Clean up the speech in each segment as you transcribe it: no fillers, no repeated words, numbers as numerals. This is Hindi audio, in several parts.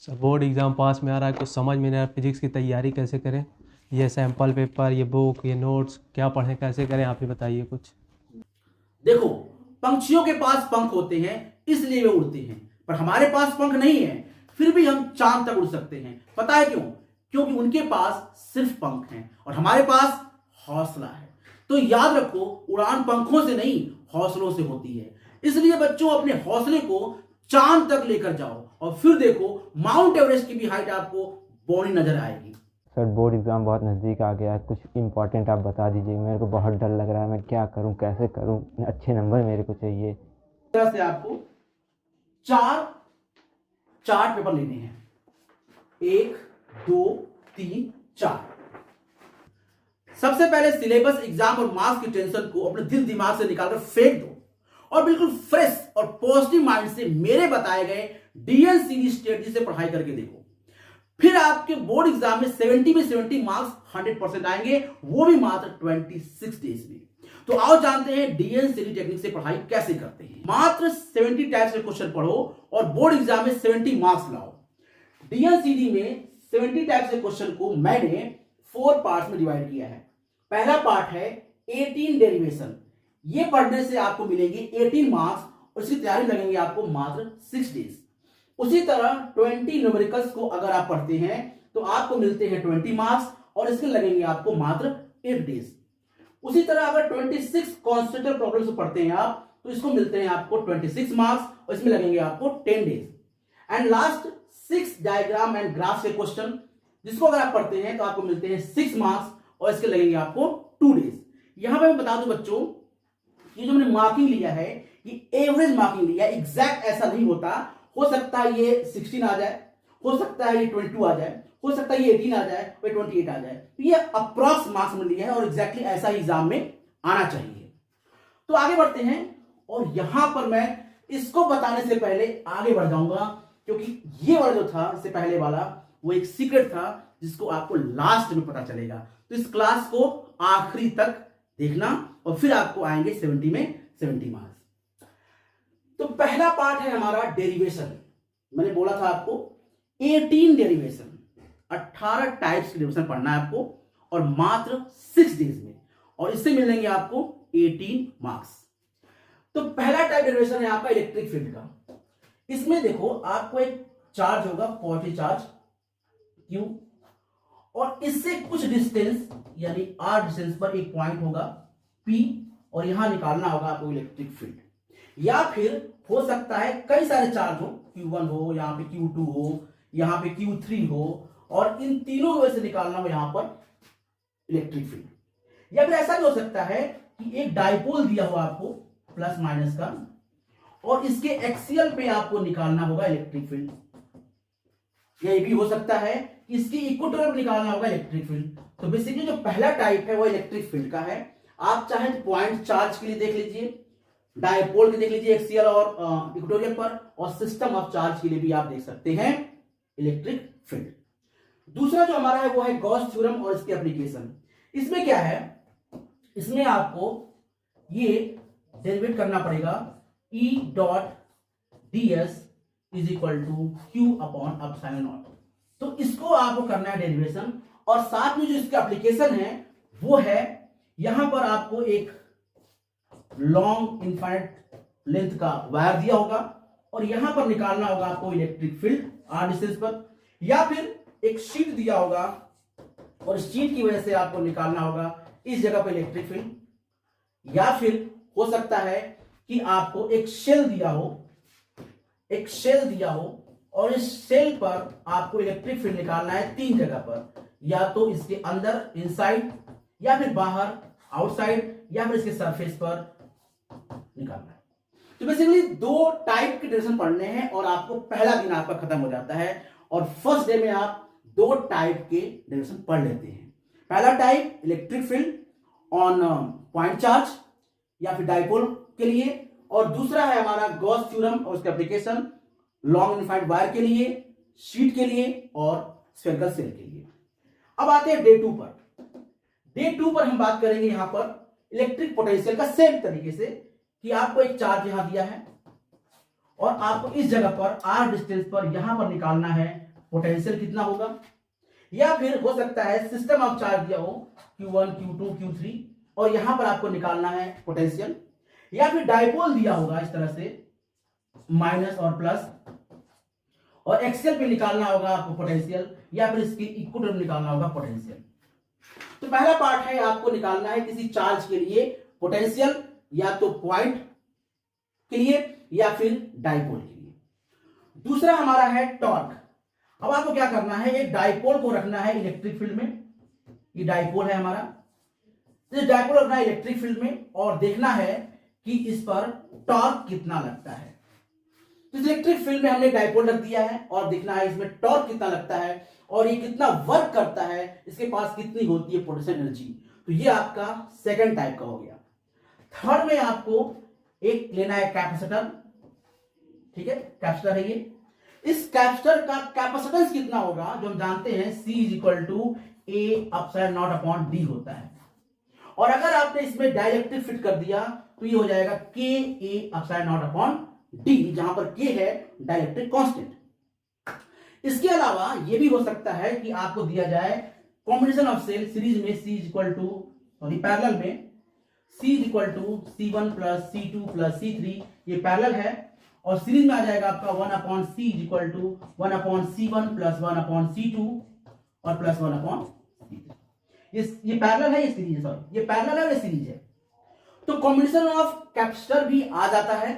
सब बोर्ड एग्ज़ाम पास में आ रहा है, कुछ समझ में नहीं आ रहा, फिजिक्स की तैयारी कैसे करें, ये सैम्पल पेपर, ये बुक, ये नोट्स क्या पढ़ें, कैसे करें, आप ही बताइए कुछ। देखो, पंछियों के पास पंख होते हैं इसलिए वे उड़ते हैं, पर हमारे पास पंख नहीं है फिर भी हम चांद तक उड़ सकते हैं। पता है क्यों? क्योंकि उनके पास सिर्फ पंख हैं और हमारे पास हौसला है। तो याद रखो, उड़ान पंखों से नहीं हौसलों से होती है। इसलिए बच्चों, अपने हौसले को चांद तक लेकर जाओ और फिर देखो, माउंट एवरेस्ट की भी हाइट आपको बड़ी नजर आएगी। सर, बोर्ड एग्ज़ाम बहुत नज़दीक आ गया है, कुछ इम्पोर्टेंट आप बता दीजिए। मेरे को बहुत डर लग रहा है, मैं क्या करूं, कैसे करूं, अच्छे नंबर मेरे को चाहिए। इस तरह से आपको 4 चार्ट पेपर लेने हैं, 1 2 3 4। सबसे पहले सिलेबस, एग्जाम और मार्क्स की टेंशन को अपने दिल दिमाग से निकालकर फेंक दो और बिल्कुल फ्रेश और पॉजिटिव माइंड से मेरे बताए गए डीएन सीरीज स्ट्रेटजी से पढ़ाई करके देखो। फिर आपके बोर्ड एग्जाम में 70 में 70 मार्क्स 100% आएंगे, वो भी मात्र 26 डेज में। तो आओ जानते हैं डीएन सीरीज टेक्निक से पढ़ाई कैसे करते हैं। मात्र 70 टाइप्स के क्वेश्चन पढ़ो और बोर्ड एग्जाम में 70 मार्क्स लाओ। डीएन सीरीज में 70 टाइप्स के क्वेश्चन को मैंने 4 पार्ट्स में डिवाइड किया है। पहला पार्ट है 18 डेरिवेशन। ये पढ़ने से आपको मिलेंगे 18 मार्क्स और इसकी तैयारी लगेंगे आपको मात्र 6 डेज। उसी तरह 20 न्यूमेरिकल्स को अगर आप पढ़ते हैं तो आपको मिलते हैं 20 मार्क्स और इसके लगेंगे आपको मात्र 8 डेज। उसी तरह अगर 26 कॉन्स्टेंट प्रॉब्लम्स पढ़ते हैं आप तो इसको मिलते हैं आपको 26 मार्क्स और इसमें लगेंगे आपको 10 days. And last 6 diagram and graph के क्वेश्चन, जिसको अगर आप पढ़ते हैं तो आपको मिलते हैं 6 मार्क्स और इसके लगेंगे आपको 2 डेज। यहां पर मैं बता दूं बच्चों, ये जो मैंने मार्किंग लिया है ये एवरेज मार्किंग लिया है, एग्जैक्ट ऐसा नहीं होता। हो सकता है ये 16 आ जाए, हो सकता है ये 22 आ जाए, हो सकता है ये 18 आ जाए और 28 आ जाए। तो ये अप्रॉक्स मार्क्स में लिया है और एग्जैक्टली ऐसा ही एग्जाम में आना चाहिए। तो आगे बढ़ते हैं और यहां पर मैं इसको बताने से पहले आगे बढ़ जाऊंगा, क्योंकि ये वाला जो था इससे पहले वाला वो एक सीक्रेट था जिसको आपको लास्ट में पता चलेगा। तो इस क्लास को आखिरी तक देखना और फिर आपको आएंगे 70 में 70 मार्क्स। तो पहला पार्ट है हमारा डेरिवेशन। मैंने बोला था आपको 18 डेरिवेशन, 18 टाइप्स के डेरिवेशन पढ़ना है आपको और मात्र 6 डेज में, और इससे मिलेंगे आपको 18 मार्क्स। तो पहला टाइप डेरिवेशन है आपका इलेक्ट्रिक फील्ड का। इसमें देखो, आपको एक चार्ज होगा, पॉजिटिव चार्ज Q, और इससे कुछ डिस्टेंस यानी r डिस्टेंस पर एक पॉइंट होगा P, और यहां निकालना होगा आपको इलेक्ट्रिक फील्ड। या फिर हो सकता है कई सारे चार्ज हो, Q1 हो, यहाँ पे Q2 हो, यहाँ पे Q3 हो, और इन तीनों की वजह से निकालना हो यहाँ पर इलेक्ट्रिक फील्ड। या फिर ऐसा भी हो सकता है कि एक डाइपोल दिया हो आपको प्लस माइनस का, और इसके एक्सियल पे आपको निकालना होगा इलेक्ट्रिक फील्ड। ये भी हो सकता है कि इसकी इक्वेटर पे निकालना होगा इलेक्ट्रिक फील्ड। तो बेसिकली जो पहला टाइप है वो इलेक्ट्रिक फील्ड का है। आप चाहे पॉइंट चार्ज के लिए देख लीजिए, डायपोल के देख लीजिए एक्सियल और इक्वेटोरियल पर, और सिस्टम ऑफ चार्ज के लिए भी आप देख सकते हैं इलेक्ट्रिक फील्ड। दूसरा जो हमारा है वो है गॉस थ्योरम और इसके एप्लीकेशन। इसमें क्या है, इसमें आपको ये डेरिवेट करना पड़ेगा E dot ds is equal to Q upon epsilon naught. तो इसको आपको करना है डेरिवेशन, और साथ में जो इसका एप्लीकेशन है वो है, यहां पर आपको एक लॉन्ग इनफाइनाइट लेंथ का वायर दिया होगा और यहां पर निकालना होगा आपको इलेक्ट्रिक फील्ड r डिस्टेंस पर, या फिर एक शीट दिया होगा और शीट की वजह से आपको निकालना होगा इस जगह पर इलेक्ट्रिक फील्ड। या फिर हो सकता है कि आपको एक शेल दिया हो, एक शेल दिया हो और इस शेल पर आपको इलेक्ट्रिक फील्ड निकालना है 3 जगह पर, या तो इसके अंदर इनसाइड, या फिर बाहर आउटसाइड, या फिर इसके सरफेस पर निकालना है। तो बेसिकली 2 टाइप के डेरिवेशन पढ़ने हैं और आपको पहला दिन आपका खत्म हो जाता है और फर्स्ट डे में आप 2 टाइप के डेरिवेशन पढ़ लेते हैं। पहला type electric field on point charge या फिर डाइपोल के लिए, और दूसरा है हमारा गॉस थ्योरम और उसके एप्लीकेशन लॉन्ग इनफाइनाइट वायर के लिए, शीट के लिए और स्फेरिकल सेल के लिए। अब आते हैं डे 2 पर। डे 2 पर हम बात करेंगे यहां पर इलेक्ट्रिक पोटेंशियल का, सेम तरीके से कि आपको एक चार्ज यहां दिया है और आपको इस जगह पर r डिस्टेंस पर यहां पर निकालना है पोटेंशियल कितना होगा, या फिर हो सकता है सिस्टम ऑफ चार्ज दिया हो Q1 Q2 Q3 और यहां पर आपको निकालना है पोटेंशियल, या फिर डाइपोल दिया होगा इस तरह से माइनस और प्लस, और एक्सेल पे निकालना होगा आपको पोटेंशियल, या फिर इसके इक्विटोरियल निकालना होगा पोटेंशियल। तो पहला पार्ट है आपको निकालना है किसी चार्ज के लिए पोटेंशियल, या तो पॉइंट के लिए या फिर डाइपोल के लिए। दूसरा हमारा है टॉर्क। अब आपको क्या करना है, एक डाइपोल को रखना है इलेक्ट्रिक फील्ड में, ये डाइपोल है हमारा, इस डाइपोल रखना है इलेक्ट्रिक फील्ड में और देखना है कि इस पर टॉर्क कितना लगता है। तो इलेक्ट्रिक फील्ड में हमने डाइपोल रख दिया है और देखना है इसमें टॉर्क कितना लगता है और ये कितना वर्क करता है, इसके पास कितनी होती है पोटेंशियल एनर्जी। तो ये आपका सेकंड टाइप का हो गया। थर्ड में आपको एक लेना है कैपेसिटर, ठीक है, कैपेसिटर है ये। इस कैपेसिटर का कैपेसिटेंस कितना होगा, जो हम जानते हैं C is equal to A upside naught upon D होता है, और अगर आपने इसमें डाइलेक्ट्रिक फिट कर दिया तो ये हो जाएगा K A upside naught upon D, जहां पर K है डाइलेक्ट्रिक कांस्टेंट। इसके अलावा ये भी हो सकता है कि आपको दिया जाए कॉम्बिनेशन ऑफ सेल सीरीज में C is equal to, sorry parallel में C is equal to C1 plus C2 plus C3, ये पैरेलल है, और सीरीज में आ जाएगा आपका 1 upon C is equal to 1 upon C1 plus 1 upon C2 और प्लस 1 अपॉन C3। ये पैरेलल है, ये सीरीज है, सॉरी ये पैरेलल है, ये सीरीज है। तो कॉम्बिनेशन ऑफ कैपेसिटर भी आ जाता है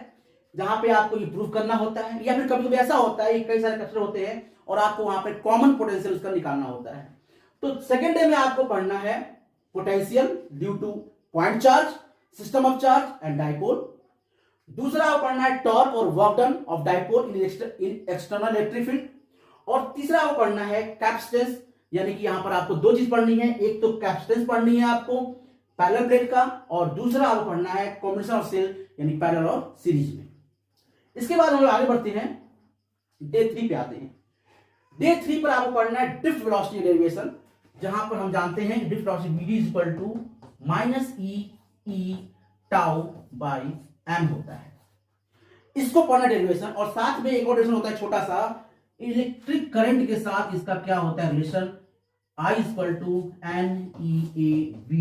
जहां पे आपको ये प्रूफ करना होता है, या फिर कभी कभी ऐसा होता है कई सारे कैपेसिटर होते हैं और आपको वहां पे कॉमन पोटेंशियल उसका निकालना होता है। तो सेकेंड डे में आपको पढ़ना है potential due two point charge, system of charge and dipole. दूसरा आपको पढ़ना है टॉर्क और work done of dipole in external electric field, और तीसरा आपको पढ़ना है कैपेसिटेंस, यानी कि यहां पर आपको दो चीज पढ़नी है, एक तो कैपेसिटेंस पढ़नी है आपको पैरेलल प्लेट का, और दूसरा आपको पढ़ना है कॉम्बिनेशन ऑफ सेल यानी पैरेलल और सीरीज में। इसके बाद हम लोग आगे बढ़ते हैं, डे 3 पे आते हैं। डे 3 पर आपको पढ़ना है ड्रिफ्ट वेलोसिटी डेरिवेशन, जहां पर हम जानते हैं drift velocity v is equal to minus e tau by m होता है। इसको पढ़ना डेरिवेशन, और साथ में एक और डेरिवेशन होता है छोटा सा, इलेक्ट्रिक करंट के साथ इसका क्या होता है relation, I is equal to NEAVD।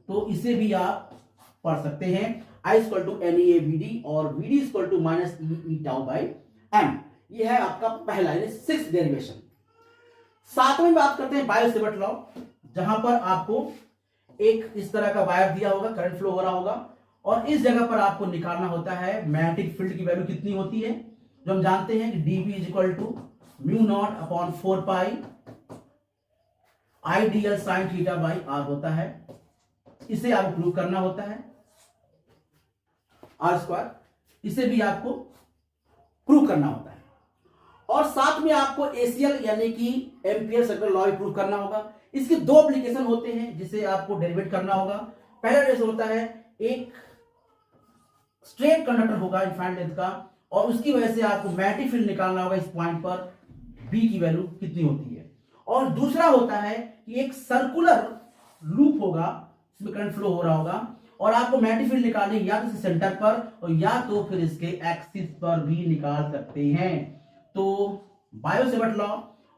तो इसे भी आप पढ़ सकते हैं, I is equal to NEAVD और VD is equal to minus e tau by m। ये है आपका पहला यानी 6th डेरिवेशन। सातवें बात करते हैं बायो-सेवर्ट लॉ, जहां पर आपको एक इस तरह का वायर दिया होगा, करंट फ्लो हो रहा होगा, और इस जगह पर आपको निकालना होता है मैग्नेटिक फील्ड की वैल्यू कितनी होती है, जो हम जानते हैं कि dB is equal to mu naught upon 4 pi ideal sine theta by r होता है। इसे आपको प्रूव करना होता है r स्क्वायर, इसे भी आपको प्रूव करना होता है, और साथ में आपको ACL यानी कि एम्पियर सर्कुलर लॉ प्रूव करना होगा। इसके दो एप्लीकेशन होते हैं जिसे आपको डेरिवेट करना होगा। पहला केस होता है एक स्ट्रेट कंडक्टर होगा इनफाइनाइट लेंथ का, और उसकी वजह से आपको मैग्नेटिक फील्ड निकालना होगा इस पॉइंट पर B की वैल्यू कितनी होती है। और दूसरा होता है कि एक सर्कुलर लूप होगा, इसमें करंट फ्लो हो रहा होगा, और आपको मैग्नेटिक फील्ड निकालनी या तो सेंटर पर और या तो फिर इसके एक्सिस पर भी निकाल सकते हैं। तो बायो-सेवर्ट लॉ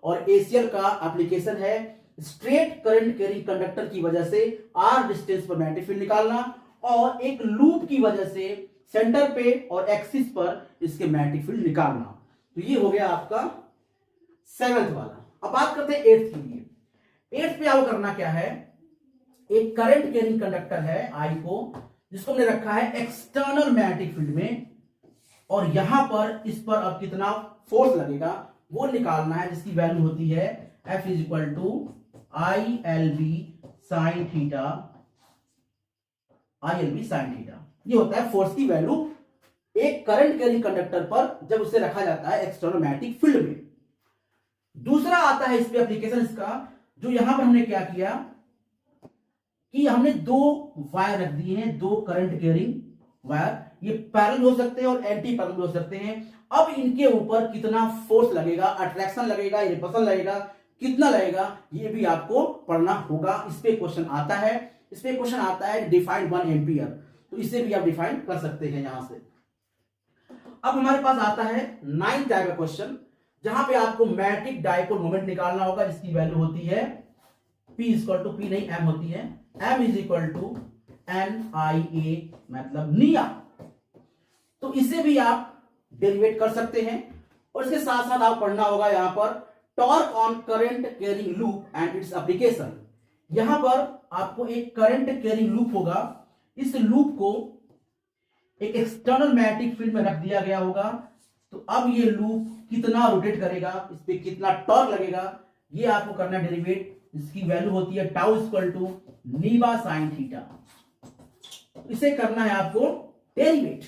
और ACL का एप्लीकेशन है स्ट्रेट करंट कैरिंग कंडक्टर की वजह से r डिस्टेंस पर मैग्नेटिक फील्ड निकालना, और एक लूप की वजह से सेंटर पे और एक्सिस पर इसके मैग्नेटिक फील्ड निकालना। तो ये हो गया आपका 7th वाला। अब बात करते हैं 8th के लिए। 8th पे आपको करना क्या है, एक करंट कैरिंग कंडक्टर है I को, जिसको हमने रखा है एक्सटर्नल मैग्नेटिक फील्ड में, और यहां पर इस पर अब कितना फोर्स लगेगा वो निकालना है, जिसकी वैल्यू होती है F is equal to ILB sine theta, ILB sine theta. ये होता है फोर्स की वैल्यू एक करंट कैरिंग कंडक्टर पर जब उसे रखा जाता है एक्सटर्नल मैग्नेटिक फील्ड में। दूसरा आता है इस पे एप्लीकेशन इसका, जो यहां पर हमने क्या किया कि हमने दो वायर रख दिए हैं, दो करंट कैरिंग वायर, ये पैरेलल हो सकते हैं और एंटी पैरेलल हो सकते हैं। अब इनके ऊपर कितना फोर्स लगेगा, अट्रैक्शन लगेगा, रिपल्शन लगेगा, कितना लगेगा, ये भी आपको पढ़ना होगा। इस पे क्वेश्चन आता है, इस पे क्वेश्चन आता है डिफाइंड 1 एम्पियर, तो इसे भी आप डिफाइन कर सकते हैं यहां से। अब हमारे पास आता है 9th टाइप का क्वेश्चन, जहां पे आपको मैग्नेटिक डाइपोल मोमेंट निकालना होगा, जिसकी वैल्यू होती है P इक्वल टू P नहीं M होती है, M is equal to NIA मतलब निया। तो इसे भी आप डेरिवेट कर सकते हैं। और इसके साथ साथ आप पढ़ना होगा यहां पर torque on current carrying loop and its application. यहां पर आपको एक करंट कैरिंग लूप होगा, इस लूप को एक एक्सटर्नल मैग्नेटिक फील्ड में रख दिया गया होगा। तो अब ये लूप कितना रोटेट करेगा, इस पे कितना टॉर्क लगेगा, ये आपको करना डेरिवेट, जिसकी वैल्यू होती है tau equal to NIBA sine theta. इसे करना है आपको डेरिवेट।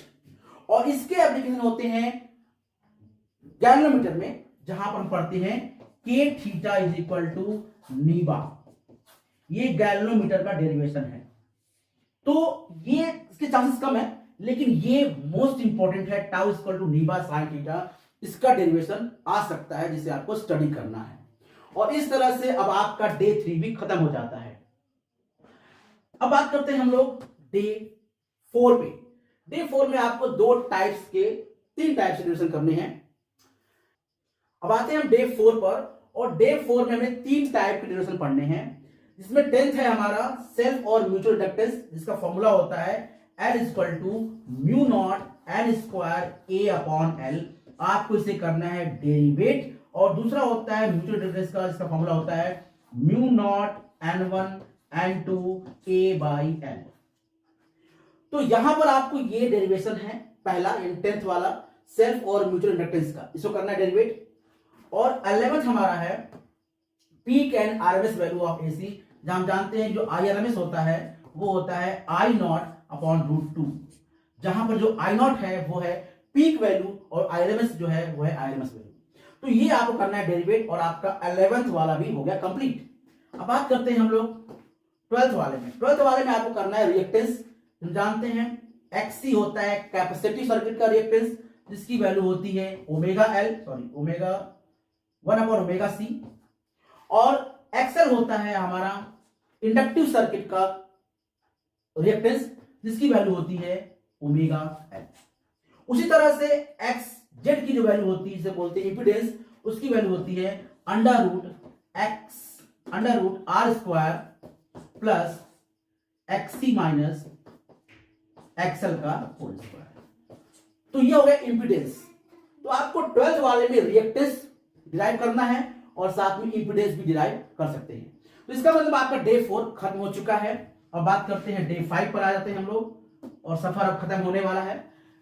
और इसके एप्लीकेशन होते हैं गैल्वेनोमीटर में, जहां पर हम पढ़ते हैं के थीटा इज इक्वल टू नीबा। ये गैल्वेनोमीटर का डेरिवेशन है। तो ये इसके चांसेस कम है, लेकिन ये मोस्ट इंपॉर्टेंट है, tau equal to NIBA sine theta. इसका डेरिवेशन आ सकता है, जिसे आपको स्टडी करना है। और इस तरह से अब आपका डे 3 भी खत्म हो जाता है। अब बात करते हैं हम लोग डे 4 पे। डे 4 में आपको तीन टाइप्स के डेरिवेशन करने हैं। अब आते हैं हम डे 4 पर, और डे 4 में हमें 3 टाइप के डेरिवेशन पढ़ने हैं, जिसमें 10th है हमारा सेल्फ और म्यूचुअल इंडक्टेंस, जिसका फॉर्मूला होता है L equal to mu naught N square A upon L। आपको इसे करना है डेरिवेट। और दूसरा होता है म्यूचुअल इंडक्टेंस का, जिसका फॉर्मूला होता है mu naught N1 N2 A by L। तो यहां पर आपको ये डेरिवेशन है पहला, 10th वाला सेल्फ और म्यूचुअल इंडक्टेंस का, इसको करना है डेरिवेट। और 11th हमारा है peak and RMS value of AC, जहां हम जानते हैं जो आईआरएमएस होता है वो होता है आई नॉट अपॉन रूट 2, जहां पर जो आई नॉट है वो है पीक वैल्यू और आईआरएमएस जो है वो है आईआरएमएस वैल्यू। तो ये आपको करना है डेरिवेट, और आपका 11th वाला भी हो गया कंप्लीट। अब बात करते हैं हम लोग 12th वाले में। 12th वाले में आपको करना है रिएक्टेंस। हम जानते हैं XC होता है कैपेसिटिव सर्किट का रिएक्टेंस, जिसकी वैल्यू होती है ओमेगा 1 अपॉन ओमेगा C। और XL होता है हमारा इंडक्टिव सर्किट का रिएक्टेंस, जिसकी वैल्यू होती है ओमेगा L। उसी तरह से XZ की जो वैल्यू होती है, इसे बोलते हैं इंपीडेंस, उसकी वैल्यू होती है under root R square plus XC minus XL का होल स्क्वायर। तो ये हो गया इंपीडेंस। तो आपको 12th वाले में रिएक्टेंस डिराइव करना है और साथ में इंपीडेंस भी डिराइव कर सकते हैं। तो इसका मतलब आपका डे 4 खत्म हो चुका है। अब बात करते हैं डे 5 पर आ जाते हैं हम लोग, और सफर अब खत्म होने वाला है।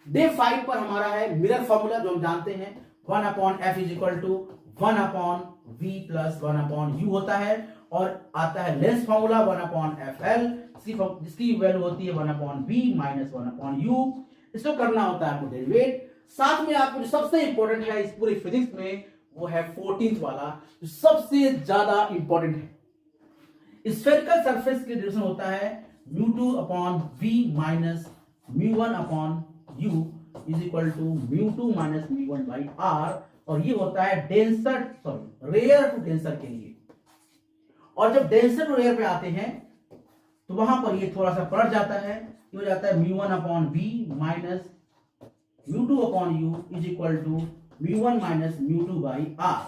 डे 5 पर हमारा है मिरर फॉर्मूला, जो हम जानते हैं 1 upon F is equal to 1 upon V plus 1 upon U होता है। और आता है लेंस फॉर्मूला 1 अपॉन FL, जिसकी वैल्यू होती है 1 upon V minus 1 upon U। इसको करना होता है आपको डेरिवेट। साथ में आपको जो सबसे इंपॉर्टेंट है इस पूरी फिजिक्स में, वो है 14th वाला, जो सबसे ज्यादा इंपॉर्टेंट है। स्फेरिकल सरफेस के डेरिवेशन होता है μ2 upon V minus μ1 upon U is equal to μ2 minus μ1 by R। और ये होता है रेयर टू डेंसर के लिए। और जब डेंसर टू रेयर पे आते हैं तो वहां पर ये थोड़ा सा पलट जाता है, ये हो जाता है μ1 upon V minus μ2 upon U is equal to μ1 minus μ2 by R।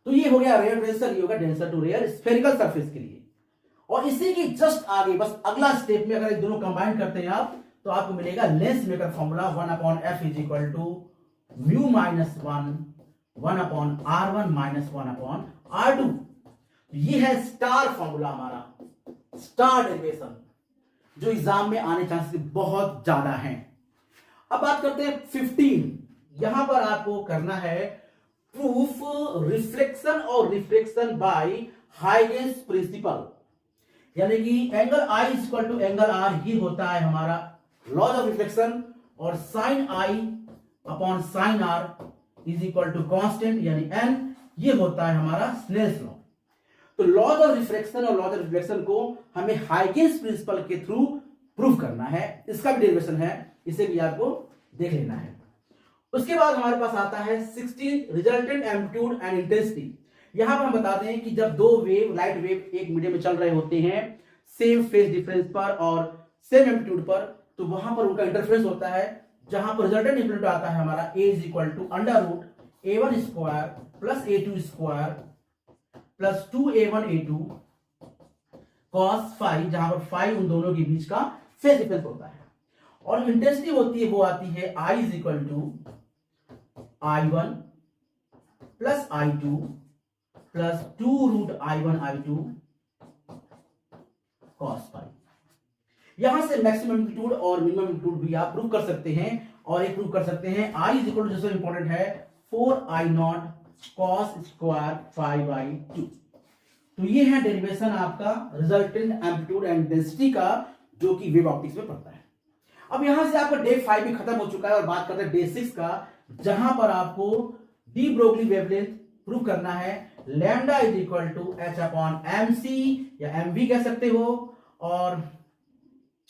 तो ये हो गया रेयर डेंसर, ये होगा denser to rare spherical surface के लिए। और इसी के जस्ट आगे बस अगला स्टेप में अगर ये दोनों कंबाइन करते हैं आप, तो आपको मिलेगा lens maker formula 1 upon F is equal to mu minus 1 upon R1 minus 1 upon R2। ये है स्टार फॉर्मूला हमारा, स्टार डेरिवेशन, जो एग्जाम में आने चांसेस बहुत ज्यादा हैं। अब बात करते हैं 15। यहां पर आपको करना है प्रूफ रिफ्लेक्शन और रिफ्लेक्शन बाय हाइगेंस प्रिंसिपल, यानी कि angle I equal to angle R, ये होता है हमारा लॉज ऑफ रिफ्लेक्शन। और sine I upon sine R is equal to constant यानी n, ये होता है हमारा स्नेल्स लॉ। तो लॉज ऑफ रिफ्लेक्शन और लॉज ऑफ रिफ्लेक्शन को हमें हाइगेंस प्रिंसिपल के थ्रू प्रूफ करना है। इसका भी डेरिवेशन है, इसे भी आपको देख लेना है। उसके बाद हमारे पास आता है 16 रिजल्टेंट एम्पलीट्यूड एंड इंटेंसिटी। यहां पर हम बताते हैं कि जब दो वेव लाइट वेव एक मीडियम में चल रहे होते हैं सेम फेज डिफरेंस पर और सेम एम्पलीट्यूड पर, तो वहां पर उनका इंटरफेरेंस होता है, जहां पर रिजल्टेंट एम्पलीट्यूड आता है हमारा A is equal to under root A1 square plus A2 square plus 2A1 A2 cos phi, जहां पर फाई उन दोनों के बीच का फेज डिफरेंस होता है, और इंटेंसिटी होती है वो आती है I is equal to I1 plus I2 plus 2√I1 cos phi. यहां से मैक्सिमम एम्पलीट्यूड और मिनिमम एम्पलीट्यूड भी आप प्रूव कर सकते हैं, और एक प्रूव कर सकते हैं I इज इक्वल टू, जो इंपॉर्टेंट है, 4I0 cos square phi by 2। तो ये है डेरिवेशन आपका रिजल्टेंट एम्पलीट्यूड एंड डेंसिटी का, जो कि वेव ऑप्टिक्स में पड़ता है। अब यहां से आपका डे 5 भी खत्म हो चुका है, और बात करते हैं डे 6 का, जहां पर आपको डी ब्रोगली वेवलेंथ प्रूव करना है। Lambda is equal to h upon m c या एम वी कह सकते हो, और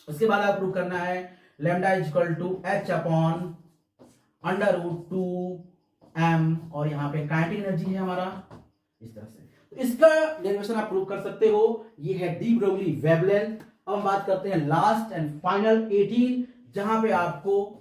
उसके बाद आप प्रूव करना है lambda is equal to h upon √2m, और यहां पे काइनेटिक एनर्जी है हमारा इस तरह से। तो इसका डेरिवेशन आप प्रूव कर सकते हो। ये है डी ब्रोगली वेवलेंथ। अब हम बात करते हैं लास्ट एंड फाइनल 18, जहां पे आपको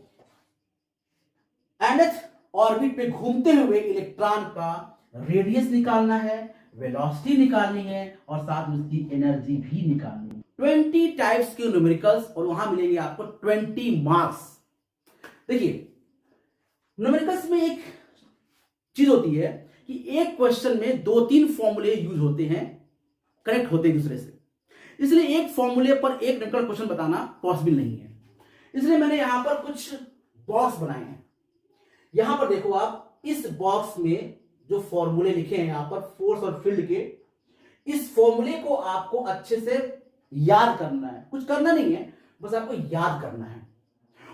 nth ऑर्बिट पे घूमते हुए इलेक्ट्रॉन का रेडियस निकालना है, वेलोसिटी निकालनी है, और साथ में उसकी एनर्जी भी निकालनी है। 20 टाइप्स के न्यूमेरिकल्स, और वहां मिलेंगे आपको 20 मार्क्स। देखिए, न्यूमेरिकल्स में एक चीज होती है कि एक क्वेश्चन में 2-3 फॉर्मूले यूज होते हैं, करेक्ट होते हैं दूसरे से, इसलिए एक फॉर्मूले पर एक न्यूमेरिकल क्वेश्चन बताना पॉसिबल नहीं है। इसलिए मैंने यहां पर कुछ बॉक्स बनाए हैं। यहां पर देखो आप, इस बॉक्स में जो फॉर्मूले लिखे हैं यहां पर फोर्स और फील्ड के, इस फॉर्मूले को आपको अच्छे से याद करना है। कुछ करना नहीं है, बस आपको याद करना है,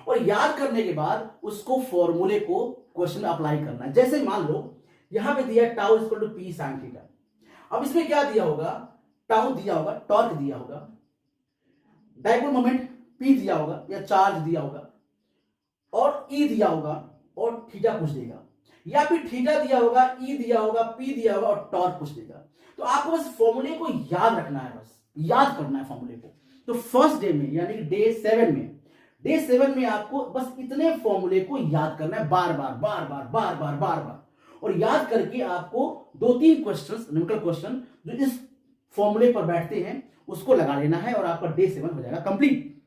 और याद करने के बाद उसको फॉर्मूले को क्वेश्चन में अप्लाई करना है। जैसे मान लो यहां पे दिया tau equal to p sine theta. अब इसमें क्या दिया होगा, टाउ दिया होगा, टॉर्क दिया होगा, डाइपोल मोमेंट पी दिया होगा या चार्ज दिया होगा, और ई दिया होगा, और थीटा कुछ देगा, या फिर थीटा दिया होगा, ई दिया होगा, पी दिया होगा, और टॉर्क कुछ देगा। तो आपको बस फॉर्मूले को याद रखना है, बस याद करना है फॉर्मूले को। तो फर्स्ट डे में यानी कि डे 7 में आपको बस इतने फॉर्मूले को याद करना है, बार बार, और याद करके आपको 2-3 क्वेश्चंस, न्यूमेरिकल क्वेश्चन जो इस फॉर्मूले पर बैठते हैं उसको लगा लेना है, और आपका डे 7 हो जाएगा कंप्लीट।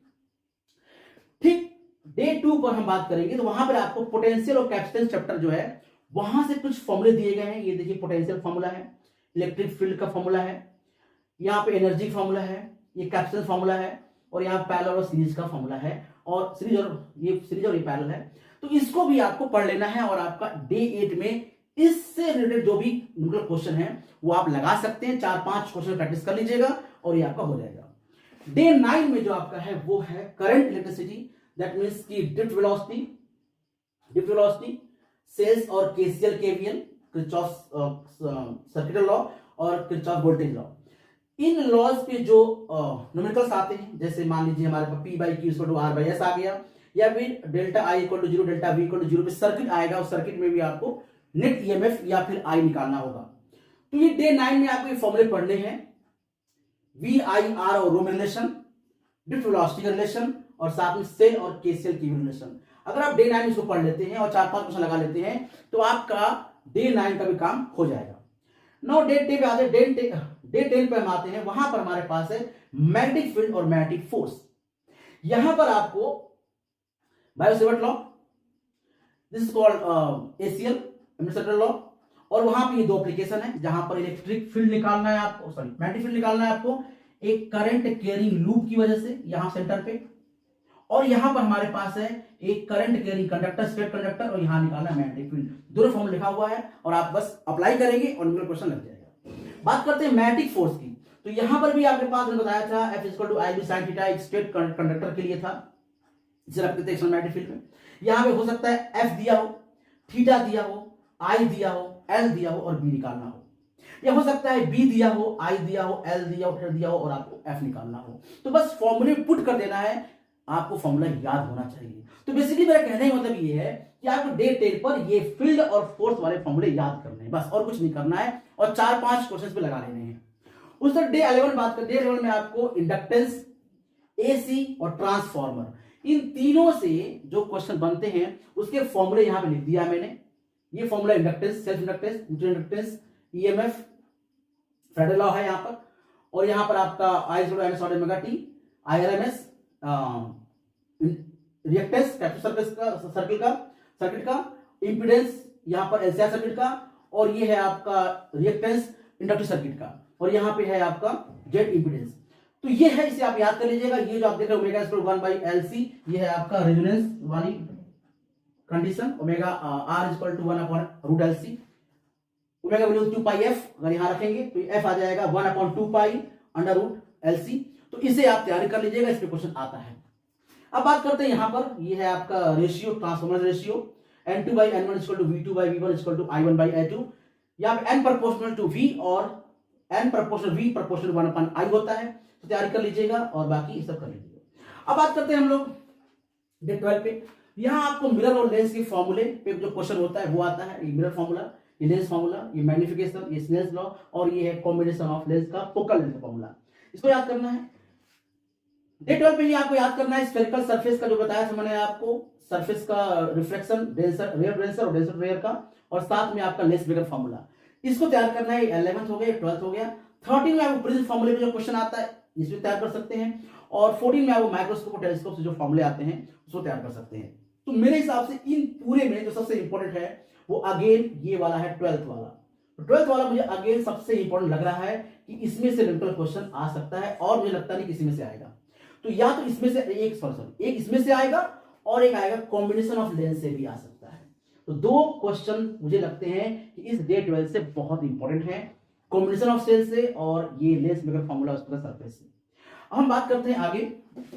ठीक, डे 2 पर हम बात करेंगे, तो वहां पर आपको पोटेंशियल और कैपेसिटेंस चैप्टर जो है, वहां से कुछ फॉर्मूले दिए गए हैं। ये देखिए, पोटेंशियल फॉर्मूला है, इलेक्ट्रिक फील्ड का फॉर्मूला है, यहाँ पे एनर्जी फॉर्मूला है, ये कैपेसिटेंस फॉर्मूला है, और यहाँ पैरेलल और सीरीज का फॉर्मूला है, और सीरीज और ये पैरेलल है। तो इसको भी आपको पढ़ लेना है, और आपका डे 8 में इससे रिलेटेड जो भी न्यूमेरिकल क्वेश्चन है वो आप लगा सकते हैं। 4-5 क्वेश्चन प्रैक्टिस कर लीजिएगा और ये आपका हो जाएगा। डे 9 में जो आपका है वो है करंट इलेक्ट्रिसिटी, दैट मींस की ड्रिफ्ट वेलोसिटी, सेल्स और KCL KVL, Kirchhoff circuit law और किरचॉफ वोल्टेज लॉ। इन लॉज पे जो न्यूमेरिकल्स आते हैं, जैसे मान लीजिए हमारे पास P by Q equal to R by S आ गया, या फिर delta I equal to 0, delta V equal to 0 पे सर्किट आएगा, उस सर्किट में भी आपको नेट ईएमएफ या फिर I निकालना होगा। तो ये डे 9 में आपको ये फॉर्मूले पढ़ने हैं, VIR और रो में रिलेशन, ड्रिफ्ट वेलोसिटी का रिलेशन, और साथ में सेल और केसीएल की रिलेशन। अगर आप डे 9 इसको पढ़ लेते हैं और 4-5 क्वेश्चन लगा लेते हैं, तो आपका डे 9 का भी काम हो जाएगा। नो डे 10 पे आते हैं, डे 10 पे हम आते हैं। वहां पर हमारे पास है मैग्नेटिक फील्ड और मैग्नेटिक फोर्स। यहां पर आपको Biot-Savart law, this is called ACL law, और वहां पे ये 2 एप्लीकेशन है जहां पर इलेक्ट्रिक फील्ड निकालना है आपको, सॉरी मैग्नेटिक फील्ड निकालना है आपको एक करंट कैरिंग लूप की वजह से यहां सेंटर पे, और यहां पर हमारे पास है एक current carrying conductor, straight conductor, और यहां निकालना है मैग्नेटिक फील्ड। दोनों फॉर्मूला लिखा हुआ है, और आप बस अप्लाई करेंगे और न्यूमेरिकल क्वेश्चन लग जाएगा। बात करते हैं मैग्नेटिक फोर्स की, तो यहां पर भी आपके पास मैंने बताया था F equal to IB sin theta, एक स्ट्रेट कंडक्टर के लिए था, जिसे रखते थे मैग्नेटिक फील्ड में। यहां पे हो सकता है F दिया हो, थीटा दिया हो, I दिया हो, L दिया हो, और B निकालना हो, या हो सकता है B दिया हो, I दिया हो, L दिया हो, थीटा दिया हो, और आपको F निकालना हो। तो बस फॉर्मूले पुट कर देना है, आपको फॉर्मूला याद होना चाहिए। तो बेसिकली मेरा कहने का मतलब ये है कि आपको डे 10 पर ये फील्ड और फोर्स वाले फॉर्मूले याद करने हैं, बस और कुछ नहीं करना है, और 4-5 क्वेश्चन पे लगा लेने हैं। उस तरह डे 11 बात करते हैं। डे 11 में आपको इंडक्टेंस, AC और ट्रांसफॉर्मर, इन तीनों से जो क्वेश्चन बनते हैं उसके फॉर्मूले यहां पे लिख दिया मैंने। ये formula inductance, self inductance, mutual inductance, EMF, federal law है यहाँ पर। और यहाँ पर आपका आई जोड़ो एन शॉर्ट omega t, IRMS, reactance capacitor circuit का, इंपीडेंस यहाँ पर एलसीआर सर्किट का, और ये है आपका रिएक्टेंस इंडक्टिव सर्किट का, और यहाँ पे है आपका जेड इंपीडेंस। तो ये है, इसे आप याद कर लीजिएगा। ये जो आप देख रहे हैं ओमेगा इक्वल 1/LC, ये है आपका रेजोनेंस वाली condition, omega r equal to 1/√LC, omega value 2πf अगर यहां रखेंगे तो एफ आ जाएगा 1/2π√LC। तो इसे आप तैयारी कर लीजिएगा, इस पे क्वेश्चन आता है। अब बात करते हैं यहां पर, ये है आपका ratio, transformer ratio, N2/N1 equal to V2/V1 equal to I1/I2। यहाँ पे N प्रोपोर्शनल टू V और N proportional V proportional 1/I होता है। तो तैयारी कर लीजिएगा और बाकी सब कर लीजिएगा। अब बात करते हैं हम लोग डे 12 पे। यहाँ आपको मिरर और लेंस के फॉर्मूले पे जो क्वेश्चन होता है वो आता है। ये मिरर फॉर्मूला, ये लेंस फॉर्मूला, ये मैग्निफिकेशन, ये स्नेल्स लॉ, और ये है कॉम्बिनेशन ऑफ लेंस का फोकल लेंथ फॉर्मूला। इसको याद करना है। डे 12 पे ही आपको याद करना है स्फेरिकल सरफेस का जो बताया था मैंने आपको, सरफेस का रिफ्लेक्शन, डेंसर रेयर डेंसर और डेंसर रेयर का, और साथ में आपका लेंस ब्रेकर फॉर्मूला। इसको तैयार करना है। 11th हो गया, 12th हो गया। 13 में आपको प्रिज्म फॉर्मूले पे जो क्वेश्चन आता है इसको तैयार कर सकते हैं, और 14 में आपको माइक्रोस्कोप और टेलीस्कोप से जो फॉर्मूले आते हैं उसको तैयार कर सकते हैं। तो मेरे हिसाब से इन पूरे में जो सबसे इंपॉर्टेंट है वो अगेन ये वाला है, 12th वाला। तो 12th वाला मुझे अगेन सबसे इंपॉर्टेंट लग रहा है कि इसमें से रिलेटेड क्वेश्चन आ सकता है, और मुझे लगता नहीं किसी में से आएगा। तो या तो इसमें से एक इसमें से आएगा, और एक आएगा कॉम्बिनेशन ऑफ लेंस से भी आ सकता है। तो दो क्वेश्चन मुझे लगते हैं कि इस डे 12 से बहुत इंपॉर्टेंट है, कॉम्बिनेशन ऑफ सेल से और ये लेंस ब्रेकर फॉर्मूला उसका सरफेस से। अब हम बात करते हैं आगे,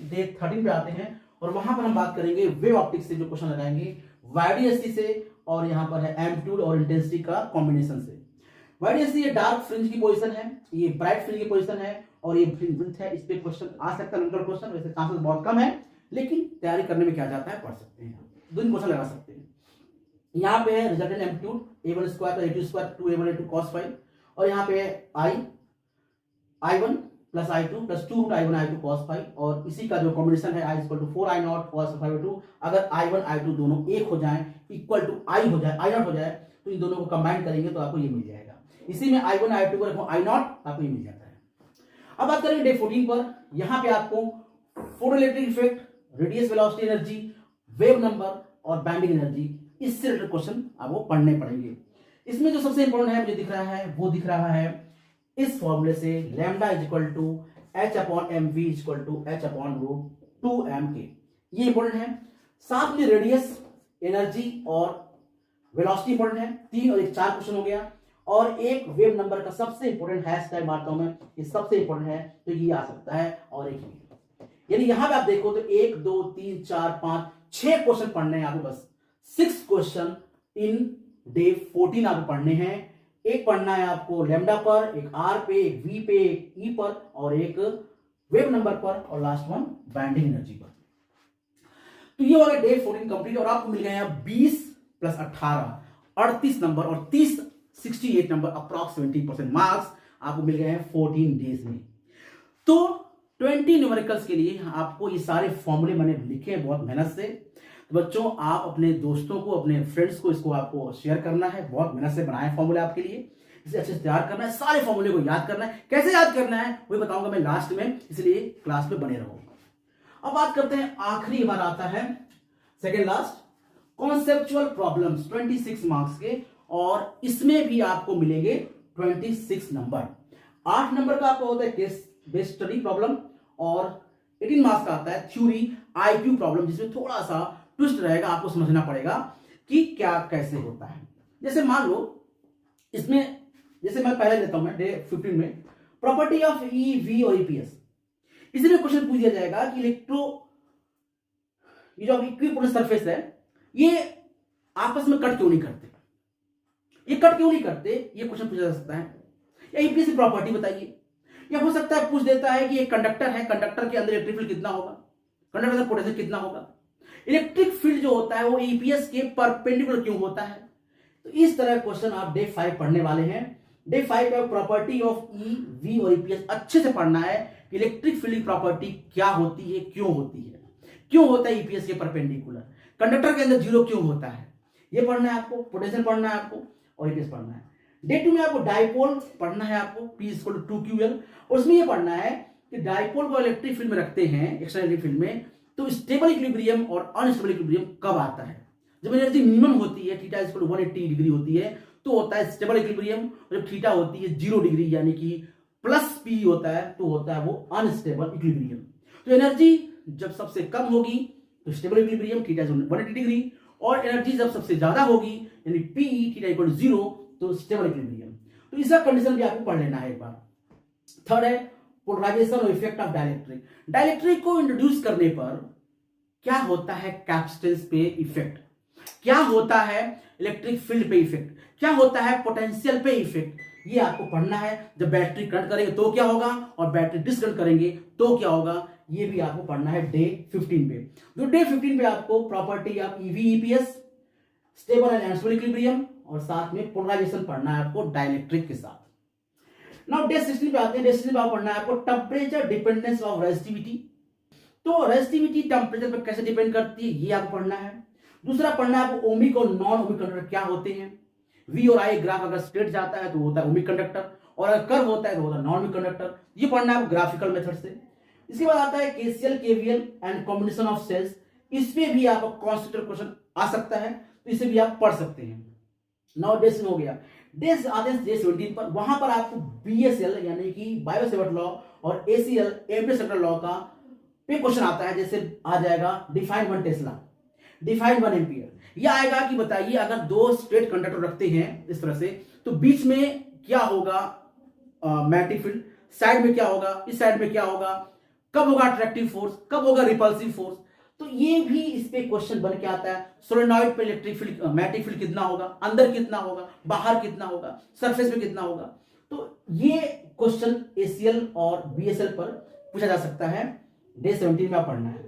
डे 13 पे आते हैं, और वहां पर हम बात करेंगे वेव ऑप्टिक्स से जो क्वेश्चन लगाएंगे, वाईडीएसटी से, और यहाँ पर है एम्पलीट्यूड और इंटेंसिटी का कॉम्बिनेशन से। वाईडीएसटी ये डार्क फ्रिंज की पोजीशन है, ये ब्राइट फ्रिंज की पोजीशन है, और ये ब्रिथ है। इस पे क्वेश्चन आ सकता है, न्यूट्रल क्वेश्चन, वैसे चांसेस बहुत कम है, लेकिन तैयारी करने में क्या जाता है, पढ़ सकते हैं, दो दिन क्वेश्चन लगा सकते हैं। यहाँ पे है resultant amplitude A1 square A2 square 2A1 A2 cos phi, और यहाँ पे है I1 plus I2 plus 2√I1 I2 cos phi, और इसी का जो कॉम्बिनेशन है I equal to 4I0 cos phi 2। अगर I1 I2 दोनों एक हो जाए, इक्वल टू I हो जाए, I0 हो जाए, तो इन दोनों को कंबाइन करेंगे तो आपको ये मिल जाएगा। इसी में I1 I2 को रखो I0, आपको ये मिल जाता है। अब बात करेंगे डे 14 पर। यहाँ पे आपको photoelectric effect, radius velocity energy, wave number और बैंडिंग एनर्जी, इससे रिलेटेड क्वेश्चन आपको पढ़ने पड़ेंगे। इसमें जो सबसे इंपॉर्टेंट है मुझे दिख रहा है, वो दिख रहा है इस फॉर्मूले से, lambda is equal to H/mv equal to H/√2mk। ये इंपॉर्टेंट है। साथ में रेडियस, एनर्जी और वेलोसिटी इंपॉर्टेंट है। 3 और 1 4 क्वेश्चन हो गया, और एक वेव नंबर का सबसे इंपॉर्टेंट हैश टैग मारता हूं मैं, ये सबसे इंपॉर्टेंट है, तो ये आ सकता है, और एक यानी यहां पे आप देखो तो 1 2 3 4 5 6 क्वेश्चन पढ़ने हैं आपको, बस 6 क्वेश्चन इन डे 14 आपको पढ़ने हैं। एक पढ़ना है आपको लैम्डा पर, एक आर पे, एक वी पे, एक ई पर, और एक वेव नंबर पर, और लास्ट वन बैंडिंग एनर्जी पर। तो ये होगा डे 14 कंप्लीट, और आपको मिल गए 20 प्लस 18 38 नंबर, और 30 68 नंबर, अप्रॉक्स 70% मार्क्स आपको मिल गए हैं 14 डेज में। तो 20 न्यूमेरिकल्स के लिए आपको ये सारे फॉर्मूले मैंने लिखे हैं बहुत मेहनत से। तो बच्चों, आप अपने दोस्तों को, अपने फ्रेंड्स को इसको आपको शेयर करना है। बहुत मेहनत से बनाए फॉर्मूले आपके लिए, इसे अच्छे से तैयार करना है, सारे फॉर्मूले को याद करना है। कैसे याद करना है वही बताऊंगा मैं लास्ट में, इसलिए क्लास में बने रहो। अब बात करते हैं, आखिरी बार आता है second last, conceptual problems 26 marks के, और इसमें भी आपको मिलेंगे 26 नंबर। 8 नंबर का आपको होता है केस बेस्ड स्टडी प्रॉब्लम, और 18 मार्क्स का आता है थ्योरी IQ प्रॉब्लम, जिसमें थोड़ा सा ट्विस्ट रहेगा, आपको समझना पड़ेगा कि क्या कैसे होता है। जैसे मान लो इसमें, जैसे मैं पहले लेता हूं मैं डे 15 में, प्रॉपर्टी ऑफ ई, वी और ईपीएस। इसमें क्वेश्चन पूछ दिया जाएगा कि ये जो इक्विपोटेंट सरफेस है, ये आपस में कट क्यों नहीं करते, ये कट क्यों नहीं करते, ये क्वेश्चन पूछा जा सकता है। या ईपीएस की प्रॉपर्टी बताइए, या हो सकता है पूछ देता है कि एक कंडक्टर है, कंडक्टर के अंदर इलेक्ट्रिक फील्ड कितना होगा, कंडक्टर का पोटेंशियल कितना होगा, इलेक्ट्रिक फील्ड जो होता है वो ईपीएस के परपेंडिकुलर क्यों होता है। तो इस तरह क्वेश्चन आप डे 5 पढ़ने वाले हैं। डे 5 में प्रॉपर्टी ऑफ ई, वी और ईपीएस अच्छे से पढ़ना है। इलेक्ट्रिक फील्ड की प्रॉपर्टी क्या होती है, क्यों होती है, क्यों होता है ईपीएस के परपेंडिकुलर, कंडक्टर के अंदर जीरो क्यों होता है, ये पढ़ना है आपको, पोटेंशियल पढ़ना है आपको और ईपीएस पढ़ना है। डे 2 में आपको डाइपोल पढ़ना है आपको, P=2QL, और उसमें ये पढ़ना है कि डाइपोल को इलेक्ट्रिक फील्ड में रखते हैं, एक्स्ट्रा इलेक्ट्रिक फील्ड में, तो स्टेबल इक्विलिब्रियम और अनस्टेबल इक्विलिब्रियम कब आता है। जब एनर्जी मिनिमम होती है, θ=180 डिग्री होती है, तो होता है स्टेबल इक्विलिब्रियम, और जब थीटा होती है 0 डिग्री यानी कि +P होता है, तो होता है वो अनस्टेबल इक्विलिब्रियम। तो एनर्जी जब सबसे कम होगी तो स्टेबल इक्विलिब्रियम θ=180 डिग्री, और एनर्जी जब सबसे ज्यादा होगी यानी P θ=0 तो स्टेबल इक्विलिब्रियम। तो इसका कंडीशन भी आपको पढ़ लेना है एक बार। थर्ड है पोलराइजेशन और इफेक्ट ऑफ डाइलेक्ट्रिक। डाइलेक्ट्रिक को इंट्रोड्यूस करने पर क्या होता है कैपेसिटेंस पे इफेक्ट, क्या होता है इलेक्ट्रिक फील्ड पे इफेक्ट, क्या होता है पोटेंशियल पे इफेक्ट, ये आपको पढ़ना है। जब बैटरी करंट करेंगे तो क्या होगा और बैटरी डिस्कनेक्ट करेंगे तो क्या होगा, ये भी आपको पढ़ना है डे 15 पे। तो डे 15 पे आपको property of EV EPS, stable and unstable equilibrium और साथ में पोलराइजेशन पढ़ना है आपको डाइलेक्ट्रिक के साथ। नाउ डे 16 पे आते हैं। डे 16 पे पढ़ना है आपको टेम्परेचर डिपेंडेंस ऑफ रेजिस्टिविटी। तो रेजिस्टिविटी टेम्परेचर पर कैसे डिपेंड करती है ये आपको पढ़ना है। दूसरा पढ़ना है आपको ओमिक और नॉन ओमिक कंडक्टर क्या होते हैं। वी और आई ग्राफ अगर स्ट्रेट जाता है तो होता है ओमिक कंडक्टर, और अगर कर्व होता है तो होता है नॉन ओमिक कंडक्टर। ये पढ़ना है आपको ग्राफिकल मेथड से। इसके बाद आता है KCL KVL and combination of cells. इसमें भी आपको कॉन्स्टिट्यूटिव क्वेश्चन आ सकता है, तो इसे भी आप पढ़ सकते हैं। नाउ डे हो गया। डे आते हैं डे 17 पर। वहां पर आपको बीएसएल यानी कि बायो सेवर्ट लॉ और एसीएल एम्पियर सेक्टर लॉ का पे क्वेश्चन आता है। जैसे आ जाएगा डिफाइन 1 टेस्ला, डिफाइन 1 एम्पियर। यह आएगा कि बताइए अगर दो स्ट्रेट कंडक्टर रखते हैं इस तरह से, तो बीच में क्या होगा मैग्नेटिक फील्ड, साइड में क्या होगा, इस साइड में क्या होगा, कब होगा अट्रैक्टिव फोर्स, कब होगा रिपल्सिव फोर्स। तो ये भी इस पे क्वेश्चन बन के आता है। सोलेनॉइड पे इलेक्ट्रिक फील्ड मैग्नेटिक फील्ड कितना होगा, अंदर कितना होगा, बाहर कितना होगा, सरफेस पे कितना होगा। तो ये क्वेश्चन एसीएल और बीएसएल पर पूछा जा सकता है। डे 17 में आप पढ़ना है।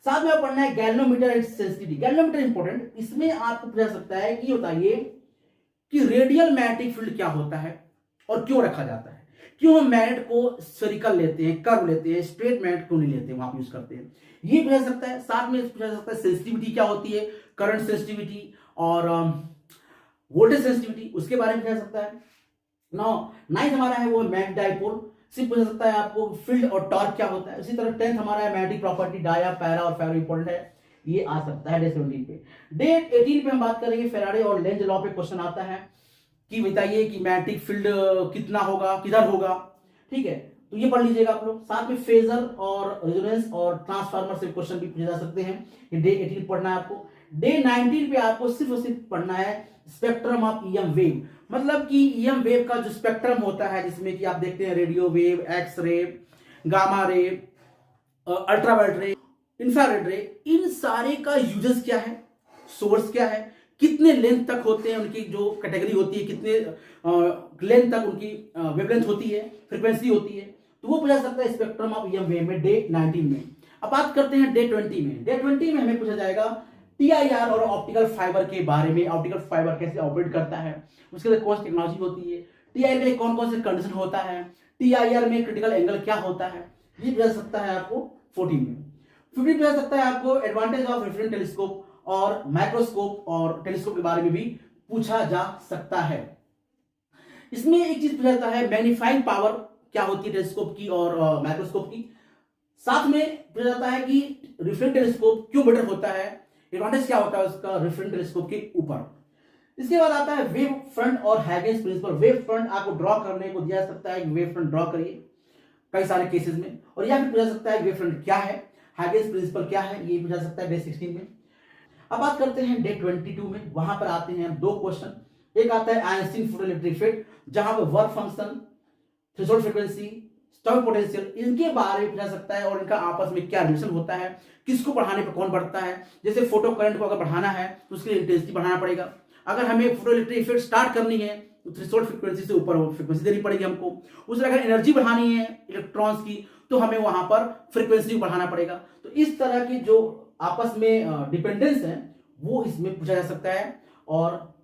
साथ में आप पढ़ना है galvanometer and sensitivity. Galvanometer important, इसमें आपको पूछा सकता है कि बताइए कि रेडियल मैग्नेटिक फील्ड क्या होता है और क्यों रखा जाता है, क्यों हम मैग्नेट को स्फेरिकल लेते हैं, कर्व लेते हैं, स्ट्रेट मैग्नेट क्यों नहीं लेते हैं, वहां यूज करते हैं, ये पूछा सकता है। साथ में पूछा सकता है सेंसिटिविटी क्या होती है, करंट सेंसिटिविटी और वोल्टेज सेंसिटिविटी, उसके बारे में पूछा सकता है। नाइन्थ हमारा है वो मैग्नेटिक डाइपोल, सिर्फ पूछा सकता है आपको फील्ड और टॉर्क क्या होता है। इसी तरह 10th हमारा है मैग्नेटिक प्रॉपर्टी, डाया, पैरा और फेरो इंपॉर्टेंट है, ये आ सकता है डे 17 पे। डे 18 पे हम बात करेंगे फेराडे और लेंज लॉ पे क्वेश्चन आता है कि बताइए कि मैग्नेटिक फील्ड कितना होगा, किधर होगा, ठीक है, तो ये पढ़ लीजिएगा आप लोग। साथ में फेजर और रेजोनेंस और ट्रांसफार्मर से क्वेश्चन भी पूछे जा सकते हैं। ये डे 18 पढ़ना है आपको। डे 19 पे आपको सिर्फ और सिर्फ पढ़ना है स्पेक्ट्रम ऑफ ईएम वेव, मतलब कि ईएम वेव का जो स्पेक्ट्रम होता है जिसमें कि आप देखते हैं radio wave, X ray, gamma ray, ultraviolet रे, इंफ्रारेड रे, इन सारे का यूजेस क्या है, सोर्स क्या है, कितने लेंथ तक होते हैं, उनकी जो कैटेगरी होती है, कितने लेंथ तक उनकी वेवलेंथ होती है, फ्रीक्वेंसी होती है, तो वो पूछा सकता है स्पेक्ट्रम ऑफ ईएम वेव में डे 19 में। अब बात करते हैं डे 20 में। डे 20 में हमें पूछा जाएगा टीआईआर और ऑप्टिकल फाइबर के बारे में। ऑप्टिकल फाइबर कैसे ऑपरेट करता है, उसके लिए कौन सी टेक्नोलॉजी होती है, टीआईआर में कौन कौन से कंडीशन होता है, टीआईआर में क्रिटिकल एंगल क्या होता है, ये पूछा सकता है आपको 14 में। 15 पूछा सकता है आपको एडवांटेज ऑफ रेफरेंस टेलीस्कोप और माइक्रोस्कोप और टेलीस्कोप के बारे में भी पूछा जा सकता है। इसमें एक चीज पूछा जाता है मैग्नीफाइंग पावर क्या होती है टेलीस्कोप की और माइक्रोस्कोप की। साथ में पूछा जाता है कि रेफरेंस टेलीस्कोप क्यों बेटर होता है, एडवांटेज क्या होता है उसका रेफरेंस टेलीस्कोप के ऊपर। इसके बाद आता है वेव फ्रंट और हैगेन्स प्रिंसिपल। वेव फ्रंट आपको ड्रॉ करने को दिया जा सकता है, वेव फ्रंट ड्रॉ करिए कई सारे केसेस में, और यह भी पूछा सकता है वेव फ्रंट क्या है, हैगेन्स प्रिंसिपल क्या है, ये पूछा सकता है डे 16 में। अब बात करते हैं डे 22 में। वहां पर आते हैं दो क्वेश्चन। एक आता है आइंस्टीन फोटोइलेक्ट्रिक इफेक्ट, जहां पर work function, threshold frequency, stock potential, इनके बारे में पूछा सकता है और इनका आपस में क्या रिलेशन होता है, किसको बढ़ाने पर कौन बढ़ता है। जैसे फोटो करंट को अगर बढ़ाना है तो उसके लिए इंटेंसिटी बढ़ाना पड़ेगा। अगर हमें फोटोइलेक्ट्रिक इफेक्ट स्टार्ट करनी है तो थ्रेशोल्ड फ्रीक्वेंसी से ऊपर फ्रीक्वेंसी देनी पड़ेगी हमको। उस तरह अगर एनर्जी बढ़ानी है इलेक्ट्रॉन्स की तो हमें वहां पर फ्रीक्वेंसी बढ़ाना पड़ेगा। तो इस तरह की जो आपस में डिपेंडेंस है वो इसमें पूछा जा सकता है। और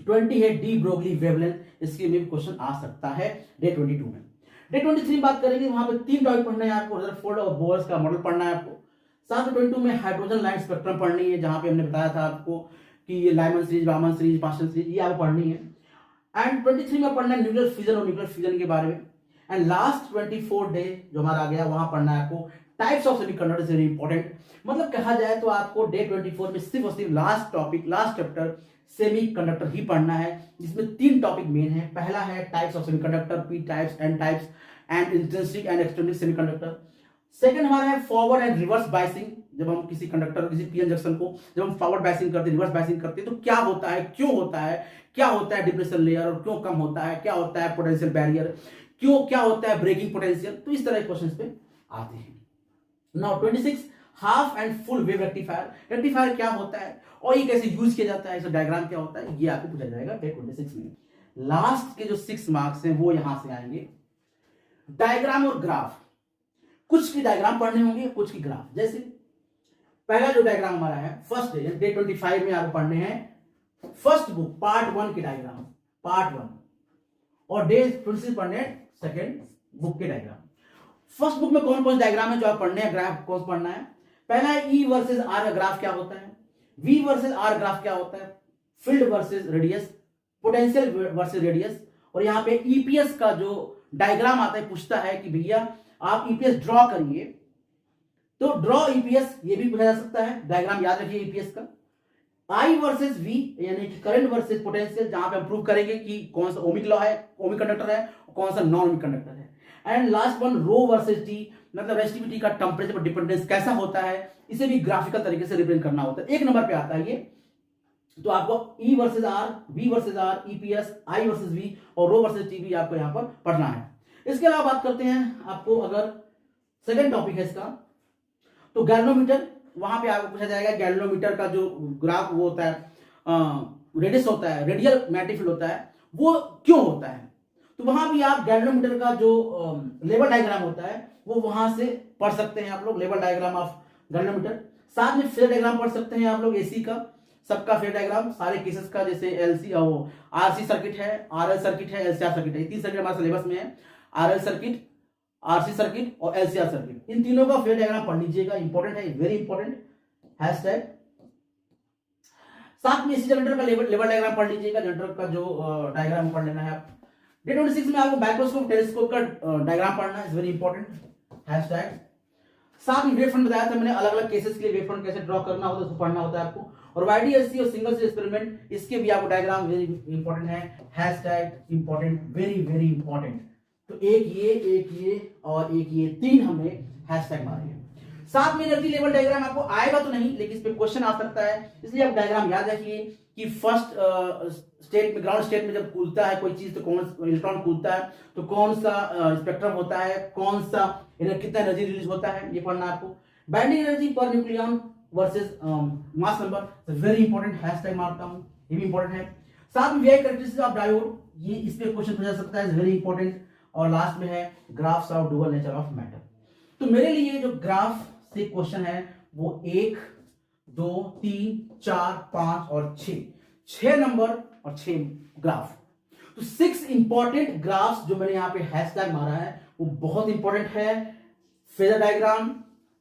20 है डी ब्रोगली वेवलेंथ, इसके में भी क्वेश्चन आ सकता है डे 22 में। डे 23 बात करेंगे, वहां पे 3 टॉपिक पढ़ना है आपको। रदरफोर्ड और बोयर्स का मॉडल पढ़ना है आपको। साथ में 22 में हाइड्रोजन लाइन स्पेक्ट्रम पढ़नी है, जहां पे हमने बताया था आपको कि ये लाइमन सीरीज, बामन सीरीज, पास्टन सीरीज, ये आपको पढ़नी है। एंड 23 में पढ़ना है न्यूक्लियर फिजन और न्यूक्लियर फिजन के बारे में। एंड लास्ट 24 डे जो हमारा आ गया, वहां पढ़ना है आपको types of semiconductor, very important. मतलब कहा जाए तो आपको डे 24 में सिर्फ और सिर्फ last topic, last chapter semiconductor ही पढ़ना है, जिसमें 3 टॉपिक मेन है। पहला है types of semiconductor, P types, N types and intrinsic and extrinsic semiconductor. Second हमारा है फॉरवर्ड एंड रिवर्स बायसिंग। जब हम किसी कंडक्टर, किसी पीएन जंक्शन को जब हम फॉरवर्ड बायसिंग करते हैं, रिवर्स बायसिंग करते हैं, तो क्या होता है, क्यों होता है, क्या होता है डिप्रेशन लेयर और क्यों कम होता है, क्या होता है पोटेंशियल बैरियर, क्यों, क्या होता है ब्रेकिंग पोटेंशियल। तो इस तरह के क्वेश्चंस पे आते हैं। Now 26 half and full wave rectifier. Rectifier क्या होता है और ये कैसे यूज किया जाता है, इसका डायग्राम क्या होता है, ये आपको पूछा जाएगा डे 26 में। लास्ट के जो 6 मार्क्स हैं वो यहां से आएंगे। डायग्राम और ग्राफ, कुछ की डायग्राम पढ़ने होंगे, कुछ की ग्राफ। जैसे पहला जो डायग्राम हमारा है फर्स्ट डे 25 में आपको पढ़ने हैं फर्स्ट बुक पार्ट 1 के डायग्राम, पार्ट 1, और डे 26 पढ़ने सेकंड बुक के डायग्राम। फर्स्ट बुक में कौन कौन से डायग्राम है जो आप पढ़ने हैं, ग्राफ कौन पढ़ना है। पहला है ई वर्सेस आर ग्राफ क्या होता है, वी वर्सेस आर ग्राफ क्या होता है, field versus radius, potential versus radius. और यहाँ पे ईपीएस का जो डायग्राम आता है पूछता है कि भैया आप ईपीएस ड्रॉ करिए, तो ड्रॉ ईपीएस ये भी पूछा जा सकता है, डायग्राम याद रखिए ईपीएस का। आई वर्सेस वी यानी कि करंट वर्सेस पोटेंशियल, जहां पे हम प्रूव करेंगे कि कौन सा ओमिक लॉ है, ओमिक कंडक्टर है, और कौन सा नॉन ओमिक कंडक्टर है। And last one row versus T, मतलब रेसिस्टिविटी का टेंपरेचर पर डिपेंडेंस कैसा होता है, इसे भी ग्राफिकल तरीके से रिप्रेजेंट करना होता है। 1 नंबर पे आता है ये। तो आपको E versus R, V versus R, EPS, I versus V और रो वर्सेस टी भी आपको यहां पर पढ़ना है। इसके अलावा बात करते हैं आपको, अगर सेकंड टॉपिक है इसका, तो गैल्वेनोमीटर, वहां पे आपको पूछा जाएगा गैल्वेनोमीटर का जो ग्राफ वो होता है, रेडियस होता है, रेडियल मैग्नेटिक फील्ड होता है, वो क्यों होता है। तो वहां भी आप गैल्वेनोमीटर का जो लेवल डायग्राम होता है वो वहां से पढ़ सकते हैं आप लोग, लेवल डायग्राम ऑफ गैल्वेनोमीटर। साथ में फेजर डायग्राम पढ़ सकते हैं आप लोग, एसी का, सबका फेजर डायग्राम सारे केसेस का, जैसे एलसी और आरसी सर्किट है, आरएल सर्किट है, एलसीआर सर्किट है। 3 सर्किट हमारे सिलेबस में है, आरएल सर्किट, आरसी सर्किट और एलसीआर सर्किट। इन तीनों का फेजर डायग्राम पढ़ लीजिएगा, इंपॉर्टेंट है, वेरी इंपॉर्टेंट, हैशटैग। साथ में एसी जनरेटर का लेवल डायग्राम पढ़ लीजिएगा, जनरेटर का जो डायग्राम पढ़ लेना है आप। डे 26 में आपको माइक्रोस्कोप, टेलीस्कोप का डायग्राम पढ़ना है, वेरी इंपॉर्टेंट, हैशटैग। साथ में वेव फ्रंट बताया था मैंने, अलग अलग केसेस के लिए वेव फ्रंट कैसे ड्रॉ करना होता है उसको पढ़ना होता है आपको। और वाईडीएससी और सिंगल स्लिट एक्सपेरिमेंट, इसके भी आपको डायग्राम वेरी इंपॉर्टेंट है, hashtag important, very very important. तो एक ये और एक ये, 3 हमने हैशटैग मारे हैं। साथ में एनर्जी लेवल डायग्राम आपको आएगा तो नहीं, लेकिन इस पे क्वेश्चन आ सकता है, इसलिए आप डायग्राम याद रखिए कि फर्स्ट स्टेट में, ग्राउंड स्टेट में जब कूदता है कोई चीज, तो कौन इलेक्ट्रॉन कूदता है, तो कौन सा स्पेक्ट्रम होता है, कौन सा कितना एनर्जी रिलीज होता है, ये पढ़ना आपको। Binding energy per nucleon versus mass number, very important, hashtag मारता हूं, ये भी इंपॉर्टेंट है। साथ में वीआई कैरेक्टरिस्टिक्स ऑफ डायोड, ये इस पे क्वेश्चन पूछा सकता है, वेरी इंपॉर्टेंट। और लास्ट में है graphs of dual nature of matter. तो मेरे लिए जो ग्राफ से क्वेश्चन है वो 1, 2, 3, 4, 5 और 6 नंबर और 6 ग्राफ। तो 6 इंपॉर्टेंट ग्राफ्स जो मैंने यहां पे हैशटैग मारा है वो बहुत इंपॉर्टेंट है। फेजर डायग्राम,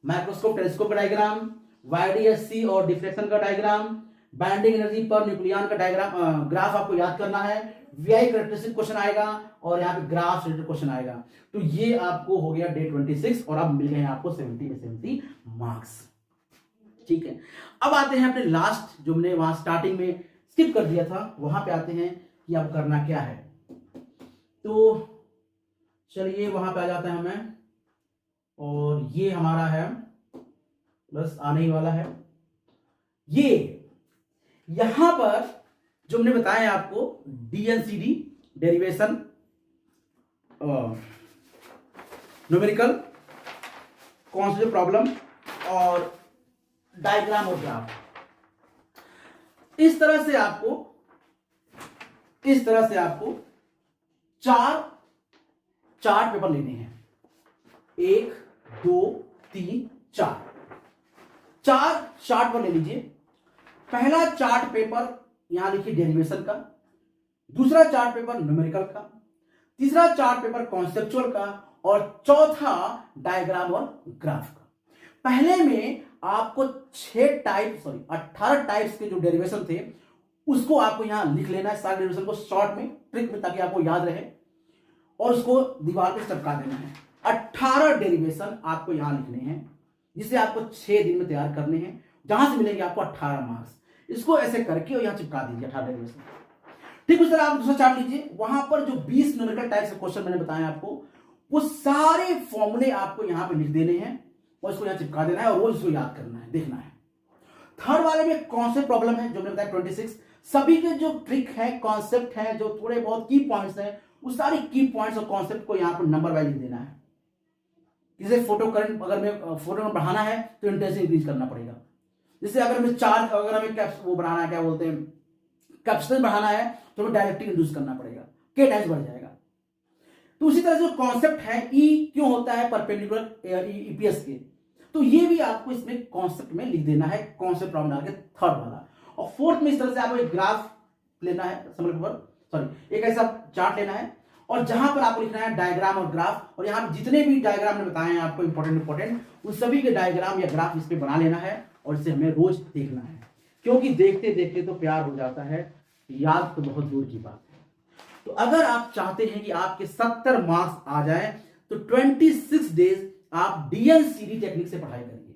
माइक्रोस्कोप टेलीस्कोप का डायग्राम, वाईडीएससी और डिफ्लेक्शन का diagram, binding energy per nucleon का डायग्राम, ग्राफ आपको याद करना है। वीआई कैरेक्टरिस्टिक क्वेश्चन आएगा और यहाँ पे ग्राफ रिलेटेड क्वेश्चन आएगा। तो ये आपको हो गया डे 26 और अब मिल गए आपको 70 में 70 मार्क्स। ठीक है, अब आते हैं अपने लास्ट, जो हमने वहां स्टार्टिंग में स्किप कर दिया था, वहां पे आते हैं कि अब करना क्या है। तो चलिए वहां पे आ जाता है हमें, और ये हमारा है, बस आने ही वाला है। ये यहां पर जो हमने बताया आपको डीएनसीडी, डेरिवेशन, न्यूमेरिकल कॉन्सेप्ट प्रॉब्लम और डायग्राम और ग्राफ, इस तरह से आपको 4 चार्ट पेपर लेने हैं। 1, 2, 3, 4 चार्ट पर ले लीजिए। पहला चार्ट पेपर यहां लिखिए डेरिवेशन का, दूसरा चार्ट पेपर न्यूमेरिकल का, तीसरा चार्ट पेपर कॉन्सेप्चुअल का, और चौथा डायग्राम और ग्राफ का। पहले में आपको 18 टाइप्स के जो डेरिवेशन थे उसको आपको यहाँ लिख लेना है, सारे डेरिवेशन को शॉर्ट में, ट्रिक में, ताकि आपको याद रहे, और उसको दीवार पे चिपका देना है। 18 डेरिवेशन आपको यहाँ लिखने हैं, जिसे आपको 6 दिन में तैयार करने हैं, जहां से मिलेंगे आपको 18 मार्क्स। इसको ऐसे करके और यहाँ चिपका दीजिए 18 डेरिवेशन। ठीक उस तरह आप दूसरा चार्ट लीजिए, वहां पर जो 20 न्यूमेरिकल टाइप से क्वेश्चन मैंने बताया आपको, वो सारे फॉर्मूले आपको यहाँ पे लिख देने हैं और इसको यहाँ चिपका देना है और रोज इसको याद करना है, देखना है। थर्ड वाले में कौन से प्रॉब्लम है जो मैंने बताया 26, सभी के जो ट्रिक है, कॉन्सेप्ट है, जो थोड़े बहुत की पॉइंट्स हैं, उस सारे की पॉइंट्स और कॉन्सेप्ट को यहाँ पर नंबर वाइज लिख देना है। जैसे फोटो करंट, अगर मैं फोटो में बढ़ाना है तो इंटेंसिटी इंक्रीज करना पड़ेगा। जैसे अगर हमें चार्ज, अगर हमें वो बढ़ाना है, क्या बोलते हैं, कैपेसिटेंस बढ़ाना है, तो हमें डायरेक्टिक इंड्यूस करना पड़ेगा, के टाइम्स बढ़ जाएगा। तो उसी तरह से जो कॉन्सेप्ट है, ई क्यों होता है परपेंडिकुलर ईपीएस के, तो ये भी आपको इसमें कॉन्सेप्ट में लिख देना है, कॉन्सेप्ट प्रॉब्लम डाल के, थर्ड वाला। और फोर्थ में इस तरह से आपको एक ग्राफ लेना है, एक ऐसा चार्ट लेना है, और जहां पर आपको लिखना है डायग्राम और ग्राफ, और यहाँ जितने भी डायग्राम मैंने बताए हैं आपको इंपॉर्टेंट, उन सभी के डायग्राम या ग्राफ इस पे बना लेना है, और इसे हमें रोज देखना है, क्योंकि देखते देखते तो प्यार हो जाता है, याद तो बहुत दूर की बात है। तो अगर आप चाहते हैं कि आपके 70 मार्क्स आ जाए, तो 26 डेज आप डीएनसीडी टेक्निक से पढ़ाई करेंगे।